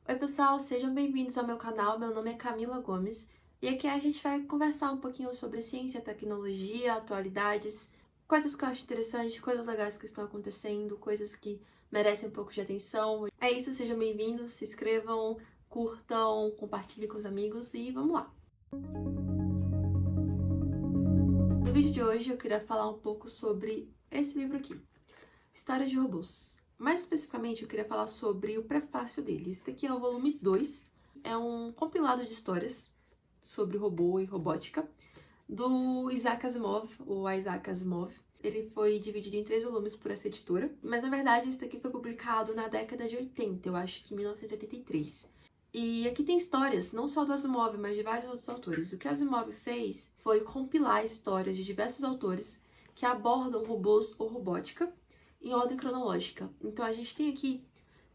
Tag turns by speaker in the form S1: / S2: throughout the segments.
S1: Oi pessoal, sejam bem-vindos ao meu canal, meu nome é Camila Gomes e aqui a gente vai conversar um pouquinho sobre ciência, tecnologia, atualidades, coisas que eu acho interessante, coisas legais que estão acontecendo, coisas que merecem um pouco de atenção. É isso, sejam bem-vindos, se inscrevam, curtam, compartilhem com os amigos e vamos lá! No vídeo de hoje eu queria falar um pouco sobre esse livro aqui, Histórias de Robôs. Mais especificamente, eu queria falar sobre o prefácio dele. Esse daqui é o volume 2, é um compilado de histórias sobre robô e robótica, do Isaac Asimov, ou Isaac Asimov. Ele foi dividido em 3 volumes por essa editora, mas na verdade isso daqui foi publicado na década de 80, eu acho que em 1983. E aqui tem histórias, não só do Asimov, mas de vários outros autores. O que Asimov fez foi compilar histórias de diversos autores que abordam robôs ou robótica em ordem cronológica. Então a gente tem aqui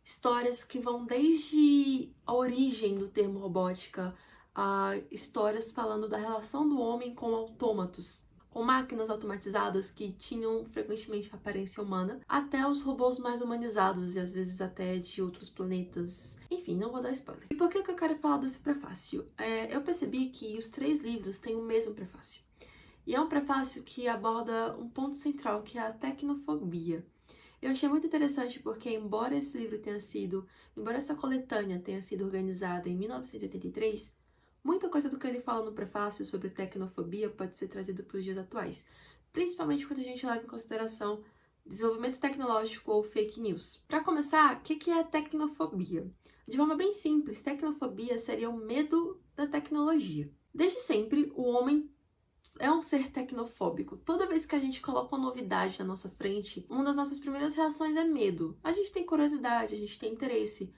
S1: histórias que vão desde a origem do termo robótica, a histórias falando da relação do homem com autômatos, com máquinas automatizadas que tinham frequentemente aparência humana, até os robôs mais humanizados e às vezes até de outros planetas. Enfim, não vou dar spoiler. E por que eu quero falar desse prefácio? Eu percebi que os 3 livros têm o mesmo prefácio. E é um prefácio que aborda um ponto central, que é a tecnofobia. Eu achei muito interessante porque, embora essa coletânea tenha sido organizada em 1983, muita coisa do que ele fala no prefácio sobre tecnofobia pode ser trazido para os dias atuais, principalmente quando a gente leva em consideração desenvolvimento tecnológico ou fake news. Para começar, o que é tecnofobia? De forma bem simples, tecnofobia seria o medo da tecnologia. Desde sempre, o homem é um ser tecnofóbico. Toda vez que a gente coloca uma novidade na nossa frente, uma das nossas primeiras reações é medo. A gente tem curiosidade, a gente tem interesse,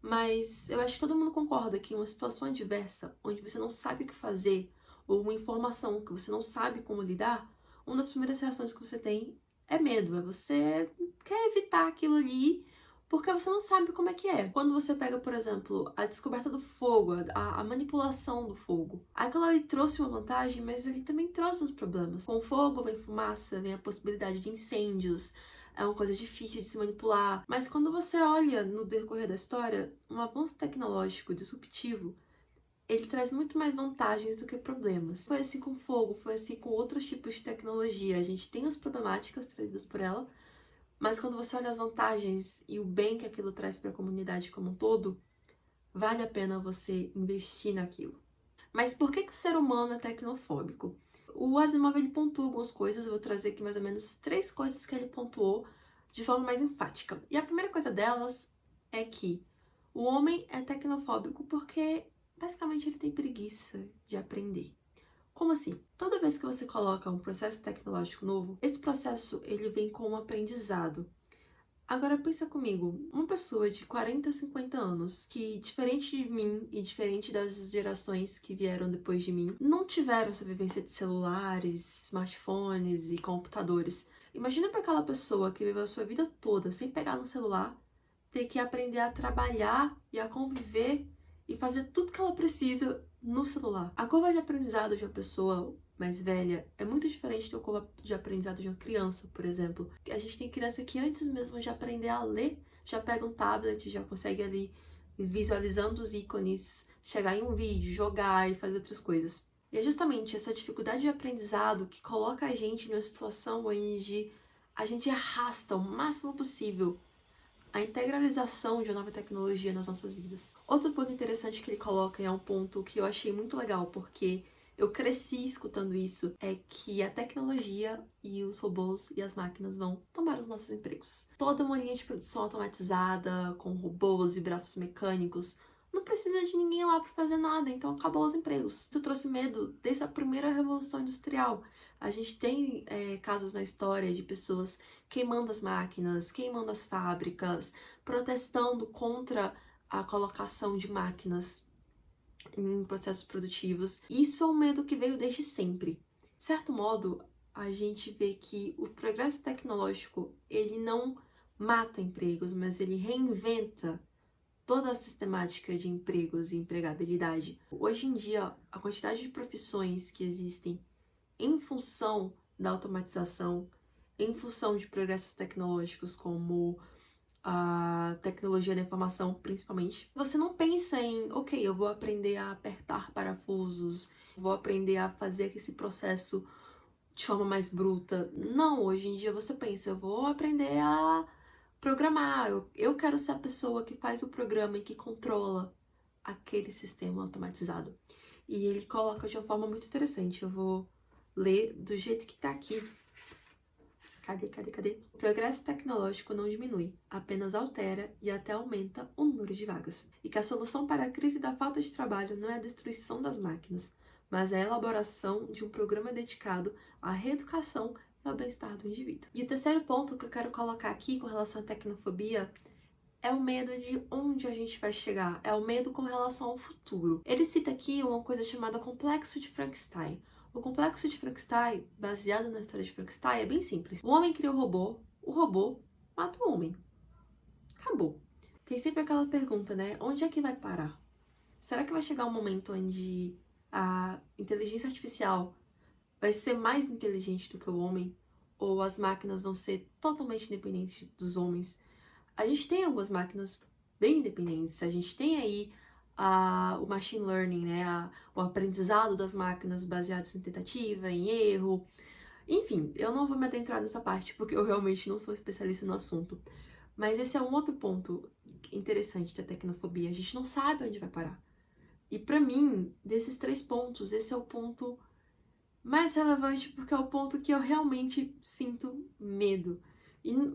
S1: mas eu acho que todo mundo concorda que em uma situação adversa, onde você não sabe o que fazer, ou uma informação que você não sabe como lidar, uma das primeiras reações que você tem é medo, é você quer evitar aquilo ali porque você não sabe como é que é. Quando você pega, por exemplo, a descoberta do fogo, a manipulação do fogo, aquilo ali trouxe uma vantagem, mas ele também trouxe os problemas. Com o fogo vem fumaça, vem a possibilidade de incêndios, é uma coisa difícil de se manipular. Mas quando você olha no decorrer da história, um avanço tecnológico disruptivo, ele traz muito mais vantagens do que problemas. Foi assim com fogo, foi assim com outros tipos de tecnologia. A gente tem as problemáticas trazidas por ela, mas quando você olha as vantagens e o bem que aquilo traz para a comunidade como um todo, vale a pena você investir naquilo. Mas por que o ser humano é tecnofóbico? O Asimov ele pontua algumas coisas, eu vou trazer aqui mais ou menos 3 coisas que ele pontuou de forma mais enfática. E a primeira coisa delas é que o homem é tecnofóbico porque basicamente ele tem preguiça de aprender. Como assim? Toda vez que você coloca um processo tecnológico novo, esse processo ele vem com um aprendizado. Agora pensa comigo, uma pessoa de 40, 50 anos, que diferente de mim e diferente das gerações que vieram depois de mim, não tiveram essa vivência de celulares, smartphones e computadores. Imagina para aquela pessoa que viveu a sua vida toda sem pegar no celular, ter que aprender a trabalhar e a conviver e fazer tudo que ela precisa no celular. A curva de aprendizado de uma pessoa mais velha é muito diferente da curva de aprendizado de uma criança, por exemplo. A gente tem criança que antes mesmo de aprender a ler, já pega um tablet, já consegue ali visualizando os ícones, chegar em um vídeo, jogar e fazer outras coisas. E é justamente essa dificuldade de aprendizado que coloca a gente numa situação onde a gente arrasta o máximo possível a integralização de uma nova tecnologia nas nossas vidas. Outro ponto interessante que ele coloca, e é um ponto que eu achei muito legal, porque eu cresci escutando isso, é que a tecnologia e os robôs e as máquinas vão tomar os nossos empregos. Toda uma linha de produção automatizada, com robôs e braços mecânicos, não precisa de ninguém lá para fazer nada, então acabou os empregos. Isso trouxe medo desde a primeira revolução industrial. A gente tem casos na história de pessoas queimando as máquinas, queimando as fábricas, protestando contra a colocação de máquinas em processos produtivos. Isso é um medo que veio desde sempre. De certo modo, a gente vê que o progresso tecnológico, ele não mata empregos, mas ele reinventa toda a sistemática de empregos e empregabilidade. Hoje em dia, a quantidade de profissões que existem em função da automatização, em função de progressos tecnológicos como a tecnologia da informação, principalmente. Você não pensa em, ok, eu vou aprender a apertar parafusos, vou aprender a fazer esse processo de forma mais bruta. Não, hoje em dia você pensa, eu vou aprender a programar, eu quero ser a pessoa que faz o programa e que controla aquele sistema automatizado. E ele coloca de uma forma muito interessante. Eu vou ler do jeito que tá aqui. Cadê? O progresso tecnológico não diminui, apenas altera e até aumenta o número de vagas. E que a solução para a crise da falta de trabalho não é a destruição das máquinas, mas a elaboração de um programa dedicado à reeducação e ao bem-estar do indivíduo. E o terceiro ponto que eu quero colocar aqui com relação à tecnofobia é o medo de onde a gente vai chegar, é o medo com relação ao futuro. Ele cita aqui uma coisa chamada complexo de Frankenstein. O complexo de Frankenstein, baseado na história de Frankenstein, é bem simples. O homem cria o robô mata o homem. Acabou. Tem sempre aquela pergunta, né? Onde é que vai parar? Será que vai chegar um momento onde a inteligência artificial vai ser mais inteligente do que o homem? Ou as máquinas vão ser totalmente independentes dos homens? A gente tem algumas máquinas bem independentes, a gente tem aí o machine learning, né, o aprendizado das máquinas baseados em tentativa, em erro. Enfim, eu não vou me adentrar nessa parte porque eu realmente não sou especialista no assunto. Mas esse é um outro ponto interessante da tecnofobia, a gente não sabe onde vai parar. E pra mim, desses 3 pontos, esse é o ponto mais relevante porque é o ponto que eu realmente sinto medo.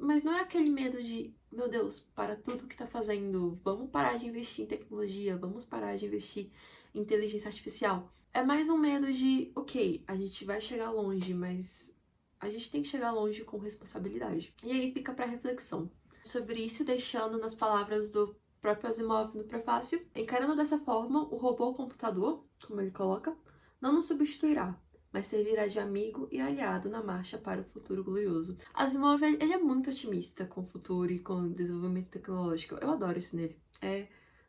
S1: Mas não é aquele medo de, meu Deus, para tudo que tá fazendo, vamos parar de investir em tecnologia, vamos parar de investir em inteligência artificial. É mais um medo de, ok, a gente vai chegar longe, mas a gente tem que chegar longe com responsabilidade. E aí fica para reflexão. Sobre isso, deixando nas palavras do próprio Asimov no prefácio, encarando dessa forma, o robô computador, como ele coloca, não nos substituirá, mas servirá de amigo e aliado na marcha para o futuro glorioso. Asimov, ele é muito otimista com o futuro e com o desenvolvimento tecnológico. Eu adoro isso nele.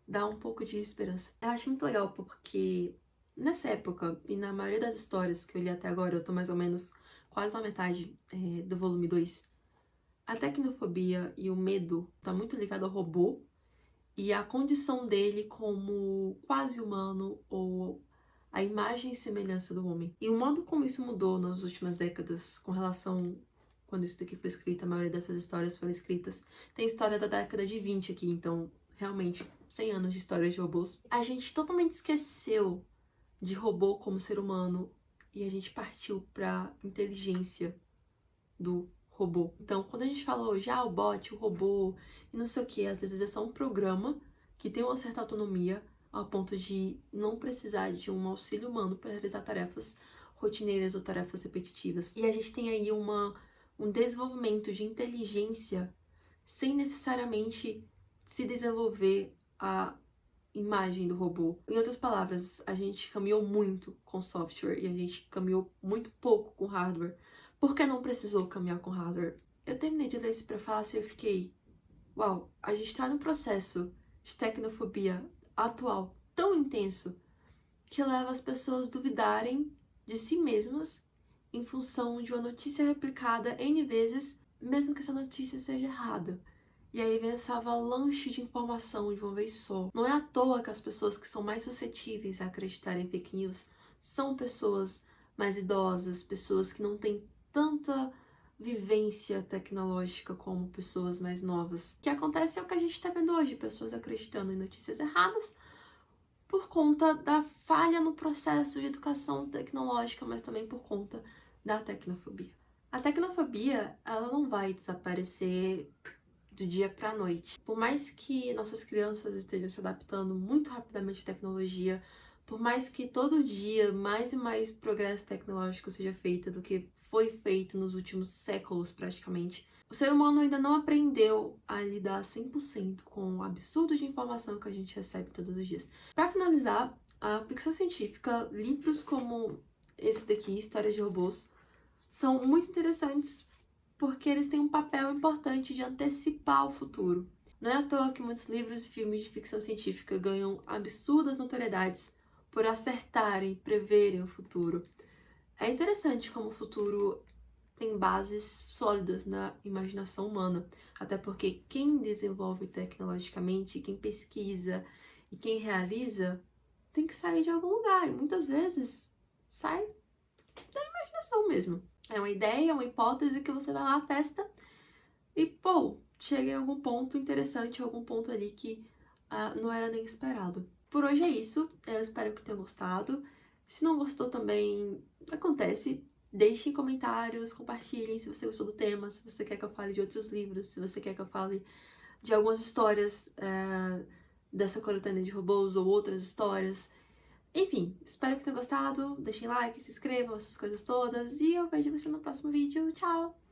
S1: Dá um pouco de esperança. Eu acho muito legal porque nessa época, e na maioria das histórias que eu li até agora, eu tô mais ou menos quase na metade do volume 2, a tecnofobia e o medo tá muito ligado ao robô e a condição dele como quase humano ou a imagem e semelhança do homem. E o modo como isso mudou nas últimas décadas com relação quando isso daqui foi escrito, a maioria dessas histórias foram escritas. Tem história da década de 20 aqui, então realmente 100 anos de história de robôs. A gente totalmente esqueceu de robô como ser humano e a gente partiu pra inteligência do robô. Então, quando a gente fala hoje, o bot, o robô e não sei o que, às vezes é só um programa que tem uma certa autonomia ao ponto de não precisar de um auxílio humano para realizar tarefas rotineiras ou tarefas repetitivas. E a gente tem aí um desenvolvimento de inteligência sem necessariamente se desenvolver a imagem do robô. Em outras palavras, a gente caminhou muito com software e a gente caminhou muito pouco com hardware. Por que não precisou caminhar com hardware? Eu terminei de ler esse prefácio e eu fiquei, uau, a gente tá num processo de tecnofobia atual tão intenso que leva as pessoas a duvidarem de si mesmas em função de uma notícia replicada N vezes, mesmo que essa notícia seja errada. E aí vem essa avalanche de informação de uma vez só. Não é à toa que as pessoas que são mais suscetíveis a acreditar em fake news são pessoas mais idosas, pessoas que não têm tanta vivência tecnológica como pessoas mais novas. O que acontece é o que a gente está vendo hoje, pessoas acreditando em notícias erradas por conta da falha no processo de educação tecnológica, mas também por conta da tecnofobia. A tecnofobia, ela não vai desaparecer do dia para a noite. Por mais que nossas crianças estejam se adaptando muito rapidamente à tecnologia, por mais que todo dia mais e mais progresso tecnológico seja feito do que foi feito nos últimos séculos praticamente, o ser humano ainda não aprendeu a lidar 100% com o absurdo de informação que a gente recebe todos os dias. Para finalizar, a ficção científica, livros como esse daqui, Histórias de Robôs, são muito interessantes porque eles têm um papel importante de antecipar o futuro. Não é à toa que muitos livros e filmes de ficção científica ganham absurdas notoriedades por acertarem, preverem o futuro. É interessante como o futuro tem bases sólidas na imaginação humana. Até porque quem desenvolve tecnologicamente, quem pesquisa e quem realiza tem que sair de algum lugar. E muitas vezes sai da imaginação mesmo. É uma ideia, uma hipótese que você vai lá, testa e, pô, chega em algum ponto interessante, algum ponto ali que não era nem esperado. Por hoje é isso. Eu espero que tenham gostado. Se não gostou também, acontece. Deixem comentários, compartilhem se você gostou do tema, se você quer que eu fale de outros livros, se você quer que eu fale de algumas histórias dessa coletânea de robôs ou outras histórias. Enfim, espero que tenham gostado. Deixem like, se inscrevam, essas coisas todas. E eu vejo você no próximo vídeo. Tchau!